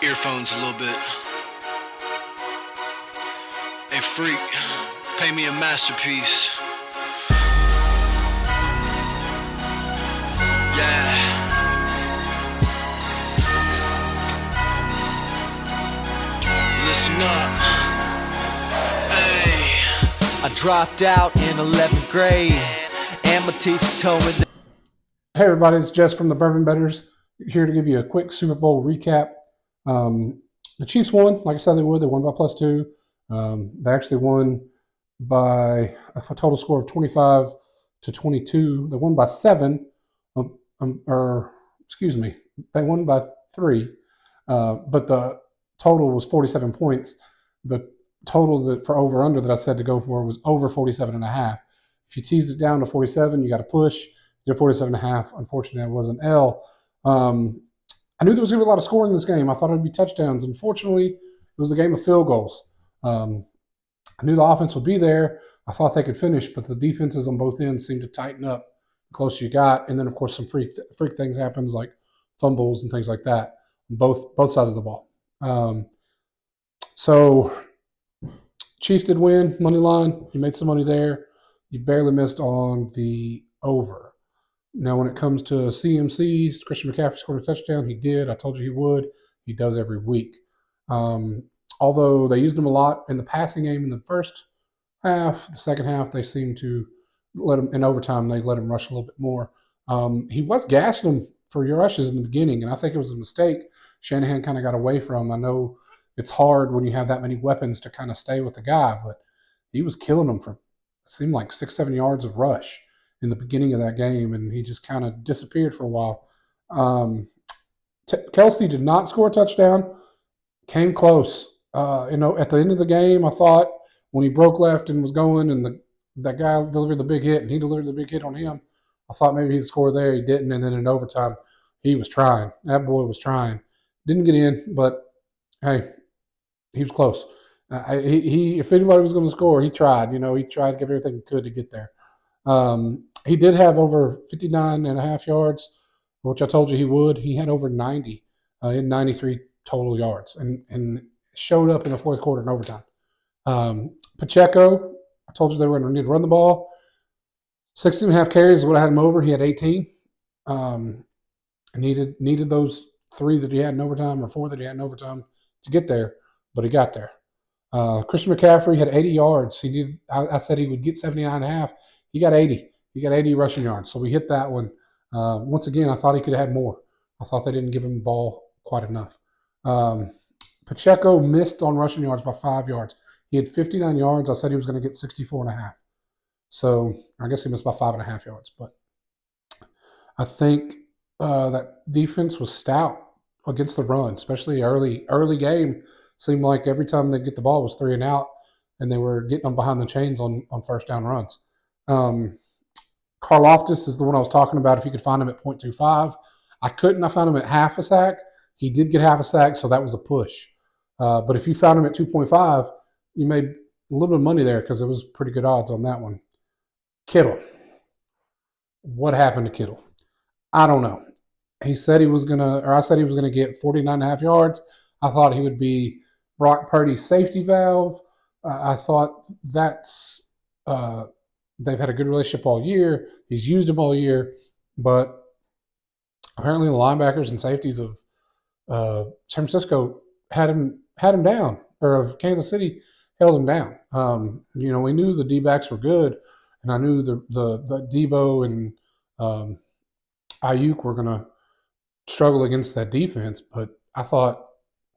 earphones a little bit. Hey freak, pay me a masterpiece. Yeah. Listen up. Hey. I dropped out in 11th grade, and my teacher told me that. Hey everybody, it's Jess from the Bourbon Betters here to give you a quick Super Bowl recap. The Chiefs won, like I said they would. They won by +2. They actually won by a total score of 25-22. They won by 7, they won by 3, but the total was 47 points. The total that for over/under that I said to go for was over 47.5. If you teased it down to 47, you got to push. Did 47.5. Unfortunately, it was an L. I knew there was going to be a lot of scoring in this game. I thought it would be touchdowns. Unfortunately, it was a game of field goals. I knew the offense would be there. I thought they could finish, but the defenses on both ends seemed to tighten up the closer you got. And then, of course, some freak things happens like fumbles and things like that, both sides of the ball. So Chiefs did win, money line. You made some money there. You barely missed on the over. Now, when it comes to CMCs, Christian McCaffrey scored a touchdown. He did. I told you he would. He does every week. Although they used him a lot in the passing game in the first half, the second half they seemed to let him, in overtime, they let him rush a little bit more. He was gashing them for your rushes in the beginning, and I think it was a mistake Shanahan kind of got away from. I know it's hard when you have that many weapons to kind of stay with the guy, but he was killing them for, it seemed like 6-7 yards of rush in the beginning of that game, and he just kind of disappeared for a while. Kelsey did not score a touchdown, came close. At the end of the game, I thought when he broke left and was going, and that guy delivered the big hit, and he delivered the big hit on him, I thought maybe he'd score there. He didn't, and then in overtime, he was trying. That boy was trying. Didn't get in, but hey, he was close. If anybody was going to score, he tried. He tried to give everything he could to get there. He did have over 59.5 yards, which I told you he would. He had over 90 in 93 total yards and showed up in the fourth quarter in overtime. Pacheco, I told you they were going to need to run the ball. 16.5 carries is what I had him over. He had 18. Needed those 3 that he had in overtime or 4 that he had in overtime to get there, but he got there. Christian McCaffrey had 80 yards. I said he would get 79.5. He got 80. He got 80 rushing yards. So we hit that one. Once again, I thought he could have had more. I thought they didn't give him the ball quite enough. Pacheco missed on rushing yards by 5 yards. He had 59 yards. I said he was going to get 64.5. So I guess he missed by 5.5 yards. But I think that defense was stout against the run, especially early game. Seemed like every time they get the ball was 3 and out, and they were getting them behind the chains on first down runs. Karlaftis is the one I was talking about. If you could find him at 0.25, I couldn't. I found him at half a sack. He did get half a sack, so that was a push. But if you found him at 2.5, you made a little bit of money there because it was pretty good odds on that one. Kittle. What happened to Kittle? I don't know. I said he was gonna get 49.5 yards. I thought he would be Brock Purdy's safety valve. I thought that's they've had a good relationship all year. He's used him all year, but apparently the linebackers and safeties of San Francisco had him down, or of Kansas City held him down. We knew the D-backs were good, and I knew the Debo and Ayuk were going to struggle against that defense, but I thought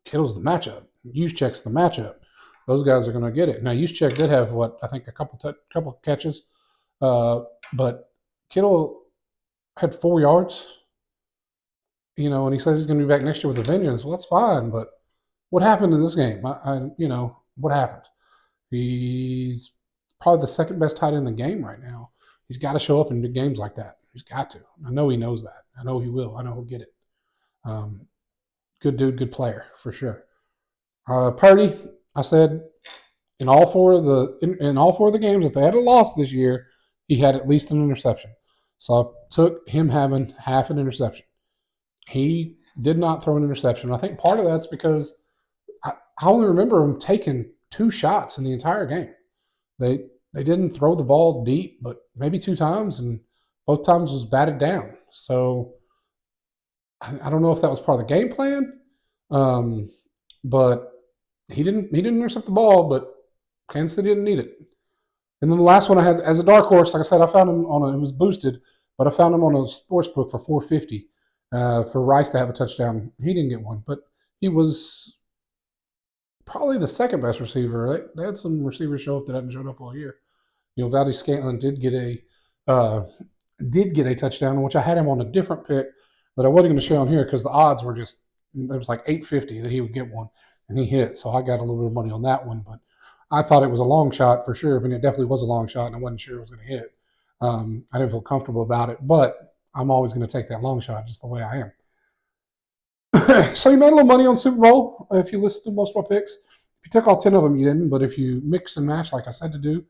Kittle's the matchup. Juszczyk's the matchup. Those guys are going to get it. Now, Juszczyk did have, I think a couple catches, but Kittle had 4 yards, and he says he's going to be back next year with a vengeance. Well, that's fine, but what happened in this game? What happened? He's probably the second best tight end in the game right now. He's got to show up in big games like that. He's got to. I know he knows that. I know he will. I know he'll get it. Good dude, good player, for sure. Purdy, I said in all four of the games, if they had a loss this year, he had at least an interception. So I took him having half an interception. He did not throw an interception. I think part of that's because I only remember him taking 2 shots in the entire game. They didn't throw the ball deep, but maybe 2 times, and both times was batted down. So I don't know if that was part of the game plan, but he didn't intercept the ball, but Kansas City didn't need it. And then the last one I had as a dark horse, like I said, I found him it was boosted, but I found him on a sports book for 450 for Rice to have a touchdown. He didn't get one, but he was probably the second best receiver. They had some receivers show up that hadn't shown up all year. Valdez Scantling did get a touchdown, which I had him on a different pick that I wasn't going to show on here because the odds were just, it was like 850 that he would get one, and he hit. So I got a little bit of money on that one, but I thought it was a long shot for sure. I mean, it definitely was a long shot, and I wasn't sure it was going to hit. I didn't feel comfortable about it, but I'm always going to take that long shot just the way I am. So you made a little money on Super Bowl if you listened to most of my picks. If you took all 10 of them, you didn't, but if you mix and match like I said to do,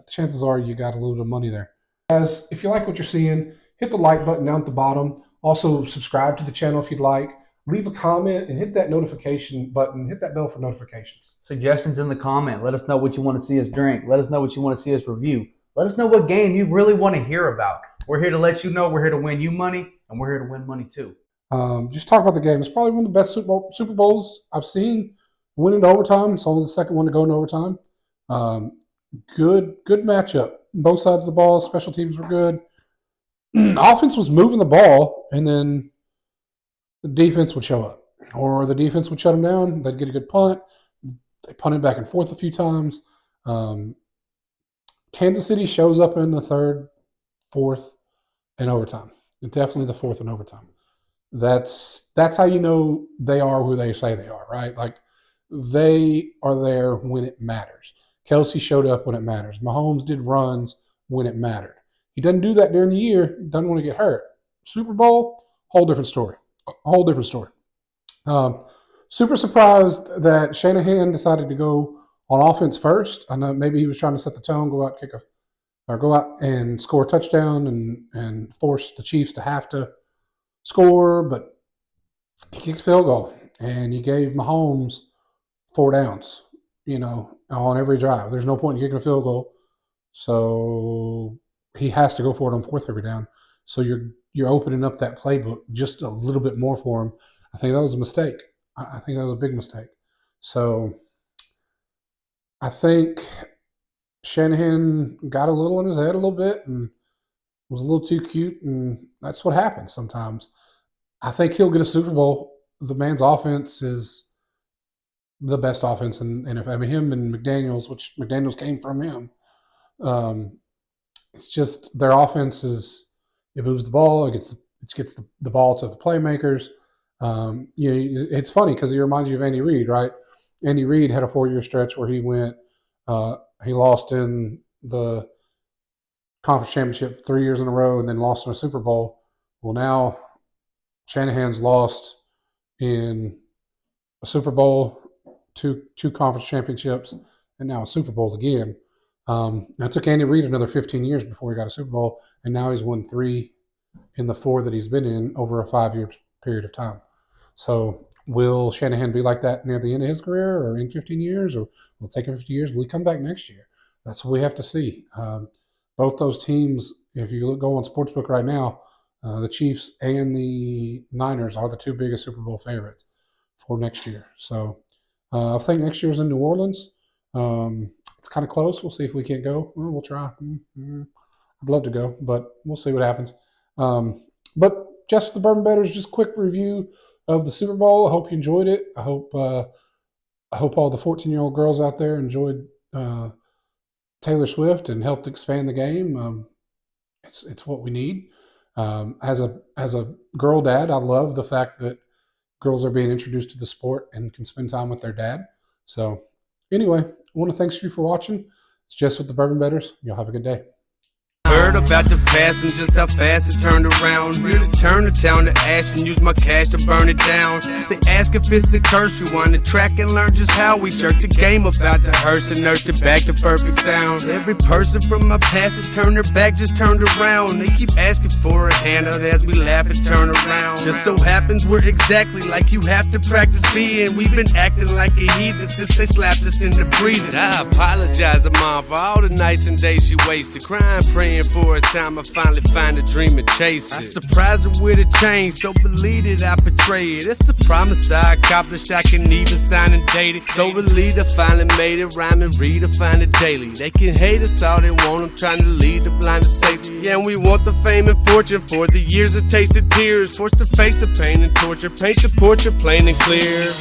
chances are you got a little bit of money there. Guys, if you like what you're seeing, hit the like button down at the bottom. Also, subscribe to the channel if you'd like. Leave a comment and hit that notification button. Hit that bell for notifications. Suggestions in the comment. Let us know what you want to see us drink. Let us know what you want to see us review. Let us know what game you really want to hear about. We're here to let you know. We're here to win you money, and we're here to win money too. Just talk about the game. It's probably one of the best Super Bowls I've seen. Went into overtime. It's only the second one to go into overtime. Good matchup. Both sides of the ball. Special teams were good. Offense was moving the ball, and then the defense would show up, or the defense would shut them down. They'd get a good punt. They punted back and forth a few times. Kansas City shows up in the third, fourth, and overtime. Definitely the fourth and overtime. That's how you know they are who they say they are, right? Like, they are there when it matters. Kelsey showed up when it matters. Mahomes did runs when it mattered. He doesn't do that during the year. Doesn't want to get hurt. Super Bowl, whole different story. Super surprised that Shanahan decided to go on offense first. I know maybe he was trying to set the tone, go out and score a touchdown and force the Chiefs to have to score, but he kicked a field goal, and you gave Mahomes 4 downs, on every drive. There's no point in kicking a field goal, so he has to go for it on 4th every down. So you're opening up that playbook just a little bit more for him. I think that was a mistake. I think that was a big mistake. So I think Shanahan got a little in his head a little bit and was a little too cute, and that's what happens sometimes. I think he'll get a Super Bowl. The man's offense is the best offense, and if him and McDaniels, which McDaniels came from him, it's just their offense it moves the ball, it gets the ball to the playmakers. It's funny because he reminds you of Andy Reid, right? Andy Reid had a 4-year stretch where he lost in the conference championship 3 years in a row and then lost in a Super Bowl. Well, now Shanahan's lost in a Super Bowl, two conference championships, and now a Super Bowl again. It took Andy Reid another 15 years before he got a Super Bowl, and now he's won 3 in the 4 that he's been in over a 5-year period of time. So will Shanahan be like that near the end of his career, or in 15 years, or will it take him 50 years? Will he come back next year? That's what we have to see. Both those teams, if you go on Sportsbook right now, the Chiefs and the Niners are the 2 biggest Super Bowl favorites for next year. So I think next year's in New Orleans. It's kind of close. We'll see if we can't go. Well, we'll try. I'd love to go, but we'll see what happens. But just the Bourbon Betters, just quick review of the Super Bowl. I hope you enjoyed it. I hope all the 14-year-old girls out there enjoyed Taylor Swift and helped expand the game. It's what we need. As a girl dad, I love the fact that girls are being introduced to the sport and can spend time with their dad. So anyway, I want to thank you for watching. It's Jess with the Bourbon Betters. You'll have a good day. Heard about the past and just how fast it turned around. Really turned the town to ash and used my cash to burn it down. They ask if it's a curse, rewind the track and learn just how we jerked the game about the hearse and nursed it back to perfect sound. Every person from my past that turned their back just turned around. They keep asking for a handout as we laugh and turn around. Just so happens we're exactly like you have to practice being. We've been acting like a heathen since they slapped us into breathing. I apologize to Mom for all the nights and days she wasted, crying, praying for a time I finally find a dream and chase it. I surprised her with a change, so believe it, I portray it. It's a promise I accomplished, I can even sign and date it. So relieved I finally made it, rhyme and redefine it daily. They can hate us all they want, I'm trying to lead the blind to safety. Yeah, and we want the fame and fortune for the years of tasted tears, forced to face the pain and torture, paint the portrait plain and clear.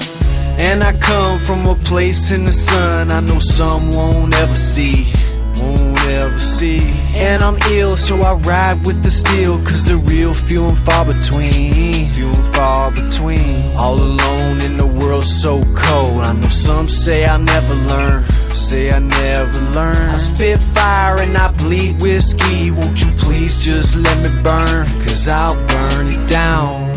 And I come from a place in the sun I know some won't ever see, won't ever see. And I'm ill, so I ride with the steel, cause the real few and far between, few and far between. All alone in the world so cold, I know some say I'll never learn, say I never learn. I spit fire and I bleed whiskey, won't you please just let me burn, cause I'll burn it down.